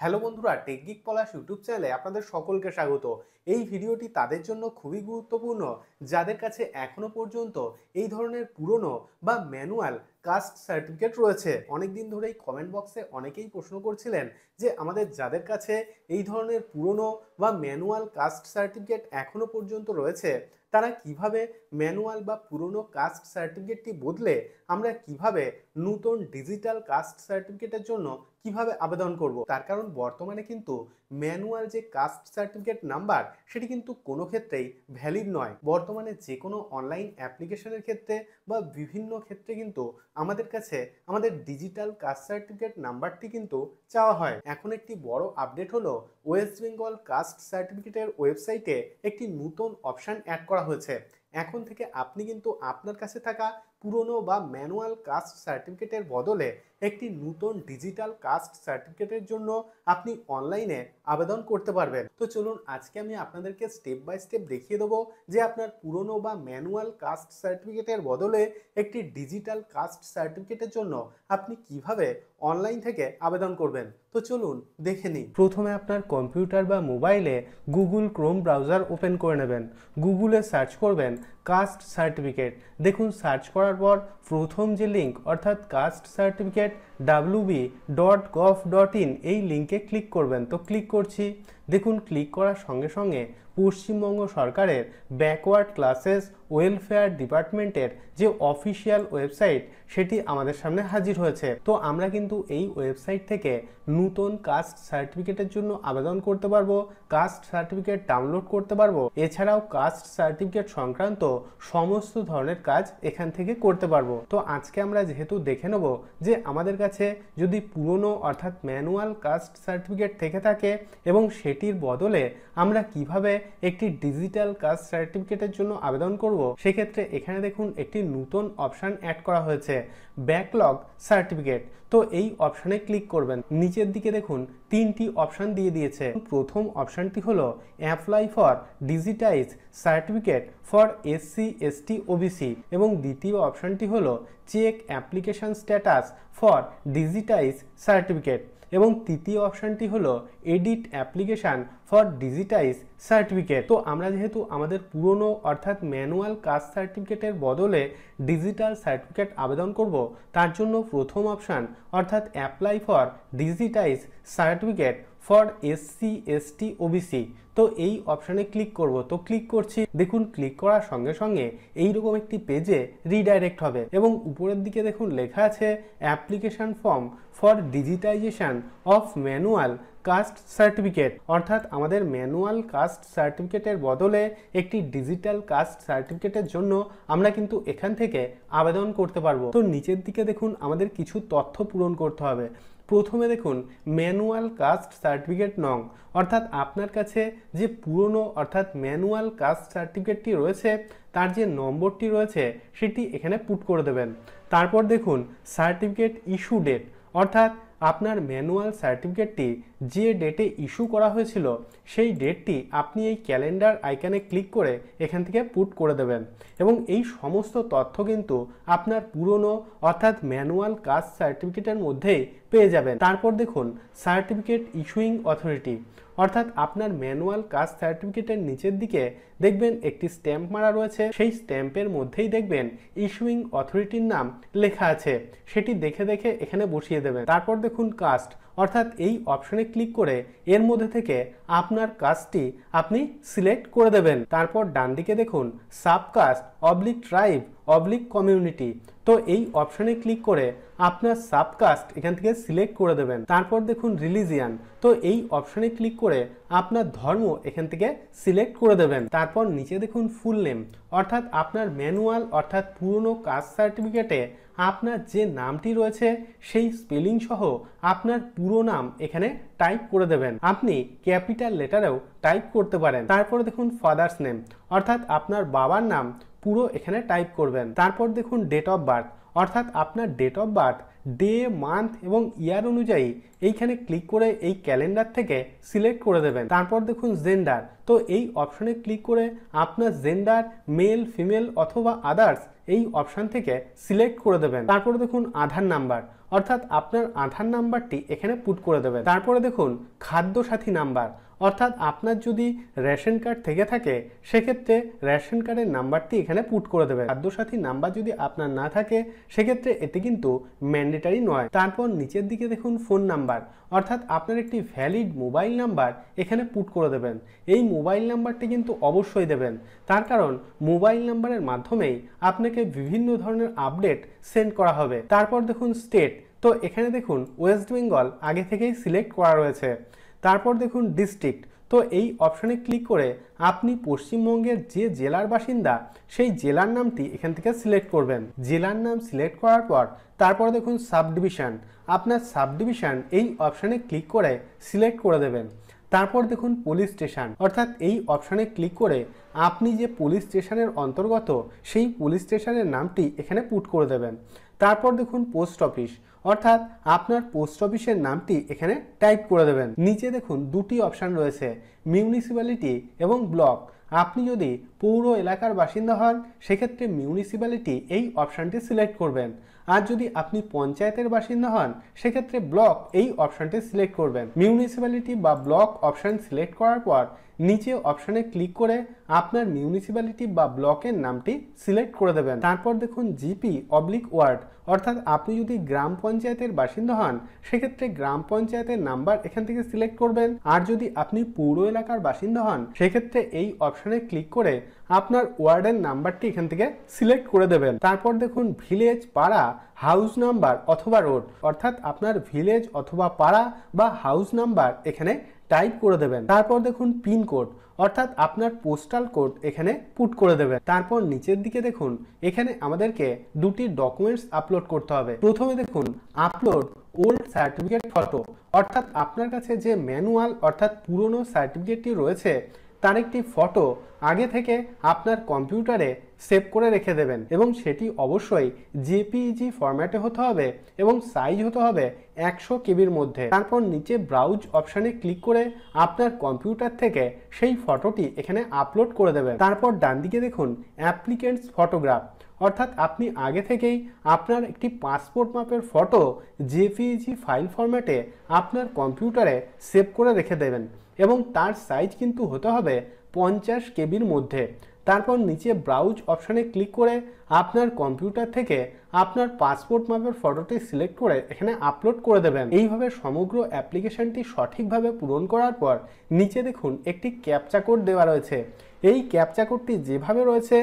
Hello বন্ধুরা, টেকগিক পলাশ YouTube চ্যানেলে আপনাদের সকলকে স্বাগত। এই ভিডিওটি তাদের জন্য খুবই গুরুত্বপূর্ণ যাদের কাছে এখনো পর্যন্ত এই ধরনের পুরনো বা ম্যানুয়াল কাস্ট সার্টিফিকেট রয়েছে। অনেকদিন ধরেই কমেন্ট বক্সে অনেকেই প্রশ্ন করছিলেন যে আমাদের যাদের কাছে এই ধরনের পুরনো বা ম্যানুয়াল কাস্ট সার্টিফিকেট এখনো পর্যন্ত রয়েছে তারা কিভাবে ম্যানুয়াল বা পুরনো কাস্ট সার্টিফিকেটটি বদলে আমরা কিভাবে নতুন ডিজিটাল কাস্ট সার্টিফিকেটের জন্য কিভাবে আবেদন করব। তার কারণ বর্তমানে কিন্তু ম্যানুয়াল যে কাস্ট সার্টিফিকেট নাম্বার সেটি কিন্তু কোনো ক্ষেত্রেই ভ্যালিড নয়। বর্তমানে যে কোনো অনলাইন অ্যাপ্লিকেশনের ক্ষেত্রে বা বিভিন্ন ক্ষেত্রে কিন্তু আমাদের কাছে আমাদের ডিজিটাল কাস্ট সার্টিফিকেট নাম্বারটি কিন্তু চাওয়া হয়। এখন একটি বড় আপডেট হলো ওয়েস্ট বেঙ্গল কাস্ট সার্টিফিকেটের ওয়েবসাইটে একটি নতুন অপশান অ্যাড করা হয়েছে। এখন থেকে আপনি কিন্তু আপনার কাছে থাকা পুরনো বা ম্যানুয়াল কাস্ট সার্টিফিকেটের বদলে একটি নতুন ডিজিটাল কাস্ট সার্টিফিকেটের জন্য আপনি অনলাইনে আবেদন করতে পারবেন। তো চলুন আজকে আমি আপনাদেরকে স্টেপ বাই স্টেপ দেখিয়ে দেবো যে আপনার পুরনো বা ম্যানুয়াল কাস্ট সার্টিফিকেটের বদলে একটি ডিজিটাল কাস্ট সার্টিফিকেটের জন্য আপনি কিভাবে অনলাইন থেকে আবেদন করবেন। তো চলুন দেখে নিই। প্রথমে আপনার কম্পিউটার বা মোবাইলে গুগল ক্রোম ব্রাউজার ওপেন করে নেবেন। গুগলে সার্চ করবেন কাস্ট সার্টিফিকেট। দেখুন সার্চ করার পর প্রথম যে লিঙ্ক অর্থাৎ কাস্ট সার্টিফিকেট wb.gov.in এই লিঙ্কে ক্লিক করবেন। তো ক্লিক করছি। দেখুন ক্লিক করার সঙ্গে সঙ্গে পশ্চিমবঙ্গ সরকারের ব্যাকওয়ার্ড ক্লাসেস ওয়েলফেয়ার ডিপার্টমেন্টের যে অফিসিয়াল ওয়েবসাইট সেটি আমাদের সামনে হাজির হয়েছে। তো আমরা কিন্তু এই ওয়েবসাইট থেকে নতুন কাস্ট সার্টিফিকেটের জন্য আবেদন করতে পারবো, কাস্ট সার্টিফিকেট ডাউনলোড করতে পারবো, এছাড়াও কাস্ট সার্টিফিকেট সংক্রান্ত সমস্ত ধরনের কাজ এখান থেকে করতে পারবো। তো আজকে আমরা যেহেতু দেখে নেব যে আমাদের কাছে যদি পুরনো অর্থাৎ ম্যানুয়াল কাস্ট সার্টিফিকেট থেকে থাকে এবং সেটির বদলে আমরা কিভাবে একটি ডিজিটাল কাস্ট সার্টিফিকেটের জন্য আবেদন করব, সেক্ষেত্রে এখানে দেখুন একটি নতুন অপশান অ্যাড করা হয়েছে ব্যাকলগ সার্টিফিকেট। তো এই অপশানে ক্লিক করবেন। নিচের দিকে দেখুন তিনটি অপশান দিয়ে দিয়েছে। প্রথম অপশানটি হলো apply for digitize certificate for SC ST OBC এবং দ্বিতীয় অপশানটি হলো check application status for digitize certificate এবং তৃতীয় অপশানটি হলো edit application for digitize certificate. তো আমরা যেহেতু আমাদের পুরনো অর্থাৎ ম্যানুয়াল কাস্ট সার্টিফিকেটের বদলে ডিজিটাল সার্টিফিকেট আবেদন করব, তার জন্য প্রথম অপশান অর্থাৎ apply for digitize certificate for SC ST OBC, তো এই অপশানে ক্লিক করব। তো ক্লিক করছি। দেখুন ক্লিক করার সঙ্গে সঙ্গে এইরকম একটি পেজে রিডাইরেক্ট হবে এবং উপরের দিকে দেখুন লেখা আছে application form for digitization of manual caste certificate, অর্থাৎ আমাদের ম্যানুয়াল কাস্ট সার্টিফিকেটের বদলে একটি ডিজিটাল কাস্ট সার্টিফিকেটের জন্য আমরা কিন্তু এখান থেকে আবেদন করতে পারবো। তো নিচের দিকে দেখুন আমাদের কিছু তথ্য পূরণ করতে হবে। প্রথমে দেখুন ম্যানুয়াল কাস্ট সার্টিফিকেট নং, অর্থাৎ আপনার কাছে যে পুরনো অর্থাৎ ম্যানুয়াল কাস্ট সার্টিফিকেটটি রয়েছে তার যে নম্বরটি রয়েছে সেটি এখানে পুট করে দেবেন। তারপর দেখুন সার্টিফিকেট ইস্যু ডেট, অর্থাৎ আপনার ম্যানুয়াল সার্টিফিকেটটি যে ডেটে ইস্যু করা হয়েছিল সেই ডেটটি আপনি এই ক্যালেন্ডার আইকনে ক্লিক করে এখান থেকে পুট করে দেবেন এবং এই সমস্ত তথ্য কিন্তু আপনার পুরনো অর্থাৎ ম্যানুয়াল কাস্ট সার্টিফিকেটের মধ্যেই পেয়ে যাবেন। তারপর দেখুন সার্টিফিকেট ইস্যুইং অথরিটি, অর্থাৎ আপনার ম্যানুয়াল কাস্ট সার্টিফিকেটের নিচের দিকে দেখবেন একটি স্ট্যাম্প মারা রয়েছে, সেই স্ট্যাম্পের মধ্যেই দেখবেন ইস্যুইং অথরিটির নাম লেখা আছে, সেটি দেখে দেখে এখানে বসিয়ে দেবেন। তারপর দেখুন কাস্ট, অর্থাৎ এই অপশনে ক্লিক করে এর মধ্যে থেকে আপনার কাস্টটি আপনি সিলেক্ট করে দেবেন। তারপর ডান দিকে দেখুন subcaste oblique tribe oblique community, তো এই অপশনে ক্লিক করে আপনার সাবকাস্ট এখান থেকে সিলেক্ট করে দেবেন। তারপর দেখুন রিলিজিয়ান, তো এই অপশনে ক্লিক করে আপনার ধর্ম এখান থেকে সিলেক্ট করে দেবেন। তারপর নিচে দেখুন ফুল নেম, অর্থাৎ আপনার ম্যানুয়াল অর্থাৎ পুরনো কাস্ট সার্টিফিকেটে আপনার যে নামটি রয়েছে সেই স্পেলিং সহ আপনার পুরো নাম এখানে টাইপ করে দেবেন। আপনি ক্যাপিটাল লেটারেও টাইপ করতে পারেন। তারপর দেখুন ফাদার্স নেম, অর্থাৎ আপনার বাবার নাম পুরো এখানে টাইপ করবেন। তারপর দেখুন ডেট অফ বার্থ, অর্থাৎ আপনার date of birth day month এবং ইয়ার অনুযায়ী এইখানে ক্লিক করে এই ক্যালেন্ডার থেকে সিলেক্ট করে দেবেন। তারপর দেখুন জেন্ডার, তো এই অপশনে ক্লিক করে আপনার জেন্ডার মেল ফিমেল অথবা আদার্স এই অপশন থেকে সিলেক্ট করে দেবেন। তারপর দেখুন আধার নাম্বার, অর্থাৎ আপনার আধার নাম্বারটি এখানে পুট করে দেবেন। তারপরে দেখুন খাদ্য সাথী নাম্বার, অর্থাৎ আপনার যদি রেশন কার্ড থেকে থাকে সেক্ষেত্রে রেশন কার্ডের নাম্বারটি এখানে পুট করে দেবেন। খাদ্য সাথী নাম্বার যদি আপনার না থাকে সেক্ষেত্রে এতে কিন্তু ম্যান্ডেটারি নয়। তারপর নিচের দিকে দেখুন ফোন নাম্বার, অর্থাৎ আপনার একটি ভ্যালিড মোবাইল নাম্বার এখানে পুট করে দেবেন। এই মোবাইল নাম্বারটি কিন্তু অবশ্যই দেবেন, তার কারণ মোবাইল নাম্বারের মাধ্যমেই আপনাকে বিভিন্ন ধরনের আপডেট সেন্ড করা হবে। তারপর দেখুন স্টেট, তো এখানে দেখুন ওয়েস্ট বেঙ্গল আগে থেকেই সিলেক্ট করা রয়েছে। তারপর দেখুন ডিস্ট্রিক্ট, তো এই অপশানে ক্লিক করে আপনি পশ্চিমবঙ্গের যে জেলার বাসিন্দা সেই জেলার নামটি এখান থেকে সিলেক্ট করবেন। জেলার নাম সিলেক্ট করার পর তারপর দেখুন সাব ডিভিশন, আপনার সাব ডিভিশন এই অপশানে ক্লিক করে সিলেক্ট করে দেবেন। তারপর দেখুন পুলিশ স্টেশন, অর্থাৎ এই অপশানে ক্লিক করে আপনি যে পুলিশ স্টেশনের অন্তর্গত সেই পুলিশ স্টেশনের নামটি এখানে পুট করে দেবেন। তারপর দেখুন পোস্ট অফিস, অর্থাৎ আপনার পোস্ট অফিসের নামটি এখানে টাইপ করে দেবেন। নিচে দেখুন দুটি অপশান রয়েছে, মিউনিসিপ্যালিটি এবং ব্লক। আপনি যদি পৌর এলাকার বাসিন্দা হন সেক্ষেত্রে মিউনিসিপ্যালিটি এই অপশানটি সিলেক্ট করবেন, আর যদি আপনি পঞ্চায়েতের বাসিন্দা হন সেক্ষেত্রে ব্লক এই অপশানটি সিলেক্ট করবেন। মিউনিসিপ্যালিটি বা ব্লক অপশান সিলেক্ট করার পর নিচে অপশানে ক্লিক করে আপনার মিউনিসিপ্যালিটি বা ব্লকের নামটি সিলেক্ট করে দেবেন। তারপর দেখুন জিপি/ওয়ার্ড, অর্থাৎ আপনি যদি গ্রাম পঞ্চায়েতের বাসিন্দা হন সেক্ষেত্রে গ্রাম পঞ্চায়েতের নাম্বার এখান থেকে সিলেক্ট করবেন, আর যদি আপনি পৌর এলাকার বাসিন্দা হন সেক্ষেত্রে এই অপশানে ক্লিক করে আপনার ওয়ার্ডের নাম্বারটি এখান থেকে সিলেক্ট করে দেবেন। তারপর দেখুন ভিলেজ, পাড়া, হাউস নাম্বার অথবা রোড, অর্থাৎ আপনার ভিলেজ অথবা পাড়া বা হাউস নাম্বার এখানে টাইপ করে দেবেন। তারপর দেখুন পিনকোড, অর্থাৎ আপনার পোস্টাল কোড এখানে পুট করে দেবেন। তারপর নিচের দিকে দেখুন এখানে আমাদেরকে দুটি ডকুমেন্টস আপলোড করতে হবে। প্রথমে দেখুন আপলোড ওল্ড সার্টিফিকেট ফটো, অর্থাৎ আপনার কাছে যে ম্যানুয়াল অর্থাৎ পুরনো সার্টিফিকেটটি রয়েছে তার একটি ফটো আগে থেকে আপনার কম্পিউটারে সেভ করে রেখে দেবেন, এবং সেটি অবশ্যই জেপিইজি ফরম্যাটে হতে হবে এবং সাইজ হতে হবে 100 কেবির মধ্যে। তারপর নিচে ব্রাউজ অপশানে ক্লিক করে আপনার কম্পিউটার থেকে সেই ফটোটি এখানে আপলোড করে দেবেন। তারপর ডান দিকে দেখুন অ্যাপ্লিকেন্টস ফটোগ্রাফ, অর্থাৎ আপনি আগে থেকেই আপনার একটি পাসপোর্ট মাপের ফটো জেপিইজি ফাইল ফরম্যাটে আপনার কম্পিউটারে সেভ করে রেখে দেবেন, এবং তার সাইজ কিন্তু হতে হবে 50 কেবির মধ্যে। তারপর নিচে ব্রাউজ অপশানে ক্লিক করে আপনার কম্পিউটার থেকে আপনার পাসপোর্ট মাপের ফটোটি সিলেক্ট করে এখানে আপলোড করে দেবেন। এইভাবে সমগ্র অ্যাপ্লিকেশনটি সঠিকভাবে পূরণ করার পর নিচে দেখুন একটি ক্যাপচা কোড দেওয়া রয়েছে। এই ক্যাপচা কোডটি যেভাবে রয়েছে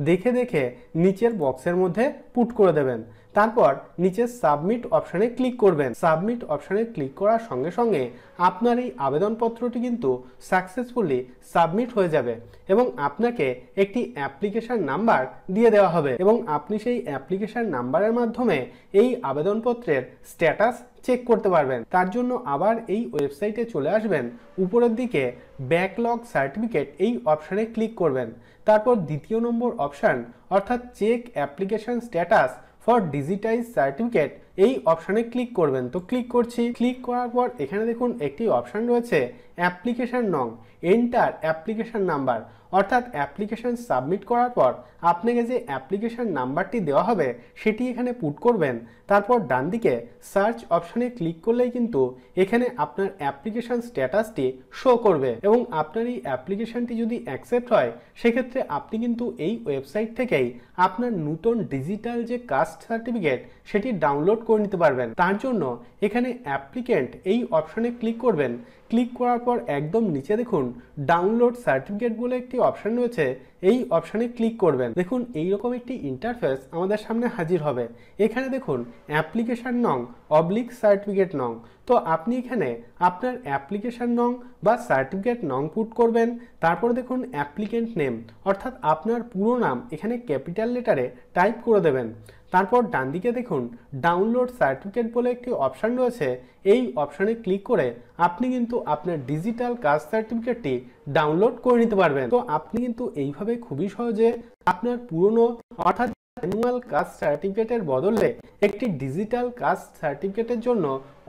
দেখে দেখে নিচের বক্সের মধ্যে পুট করে দেবেন। তারপর নিচে সাবমিট অপশানে ক্লিক করবেন। সাবমিট অপশানে ক্লিক করার সঙ্গে সঙ্গে আপনার এই আবেদনপত্রটি কিন্তু সাকসেসফুলি সাবমিট হয়ে যাবে, এবং আপনাকে একটি অ্যাপ্লিকেশন নাম্বার দিয়ে দেওয়া হবে, এবং আপনি সেই অ্যাপ্লিকেশন নাম্বারের মাধ্যমে এই আবেদনপত্রের স্ট্যাটাস চেক করতে পারবেন। তার জন্য আবার এই ওয়েবসাইটে চলে আসবেন, উপরের দিকে ব্যাকলগ সার্টিফিকেট এই অপশানে ক্লিক করবেন। তারপর দ্বিতীয় নম্বর অপশান অর্থাৎ check application status for digitize certificate এই অপশানে ক্লিক করবেন। তো ক্লিক করছি। ক্লিক করার পর এখানে দেখুন একটি অপশান রয়েছে অ্যাপ্লিকেশন নং, এন্টার অ্যাপ্লিকেশন নাম্বার, অর্থাৎ অ্যাপ্লিকেশন সাবমিট করার পর আপনাকে যে অ্যাপ্লিকেশন নাম্বারটি দেওয়া হবে সেটি এখানে পুট করবেন। তারপর ডান দিকে সার্চ অপশানে ক্লিক করলেই কিন্তু এখানে আপনার অ্যাপ্লিকেশন স্ট্যাটাসটি শো করবে, এবং আপনার এই অ্যাপ্লিকেশনটি যদি অ্যাকসেপ্ট হয় সেক্ষেত্রে আপনি কিন্তু এই ওয়েবসাইট থেকেই আপনার নতুন ডিজিটাল যে কাস্ট সার্টিফিকেট সেটি ডাউনলোড করে নিতে পারবেন। তার জন্য এখানে অ্যাপ্লিকেন্ট এই অপশানে ক্লিক করবেন। ক্লিক করার পর একদম নিচে দেখুন ডাউনলোড সার্টিফিকেট বলে একটি অপশান রয়েছে, এই অপশানে ক্লিক করবেন। দেখুন এইরকম একটি ইন্টারফেস আমাদের সামনে হাজির হবে। এখানে দেখুন অ্যাপ্লিকেশন নং অবলিক সার্টিফিকেট নং, তো আপনি এখানে আপনার অ্যাপ্লিকেশন নং বা সার্টিফিকেট নং পুট করবেন। তারপর দেখুন অ্যাপ্লিকেন্ট নেম, অর্থাৎ আপনার পুরো নাম এখানে ক্যাপিটাল লেটারে টাইপ করে দেবেন। তারপর ডান দিকে দেখুন ডাউনলোড সার্টিফিকেট বলে একটি অপশান রয়েছে, এই অপশানে ক্লিক করে আপনি কিন্তু আপনার ডিজিটাল কাস্ট সার্টিফিকেটটি ডাউনলোড করে নিতে পারবেন। তো আপনি কিন্তু এইভাবে খুবই সহজে আপনার পুরনো অর্থাৎ ম্যানুয়াল কাস্ট সার্টিফিকেটের বদলে একটি ডিজিটাল কাস্ট সার্টিফিকেটের জন্য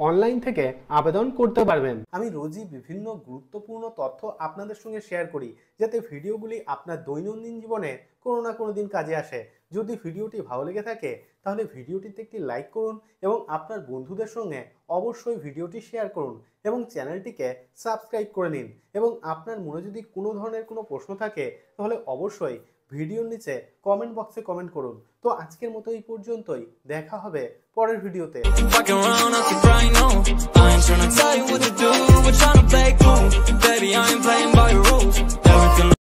অনলাইন থেকে আবেদন করতে পারবেন। আমি রোজই বিভিন্ন গুরুত্বপূর্ণ তথ্য আপনাদের সঙ্গে শেয়ার করি, যাতে ভিডিওগুলি আপনার দৈনন্দিন জীবনে কোনো না কোনো দিন কাজে আসে। যদি ভিডিওটি ভালো লেগে থাকে তাহলে ভিডিওটিতে একটি লাইক করুন এবং আপনার বন্ধুদের সঙ্গে অবশ্যই ভিডিওটি শেয়ার করুন এবং চ্যানেলটিকে সাবস্ক্রাইব করে নিন। এবং আপনার মনে যদি কোনো ধরনের কোনো প্রশ্ন থাকে তাহলে অবশ্যই ভিডিওর নিচে কমেন্ট বক্সে কমেন্ট করুন। তো আজকের মতো এই পর্যন্তই, দেখা হবে পরের ভিডিওতে।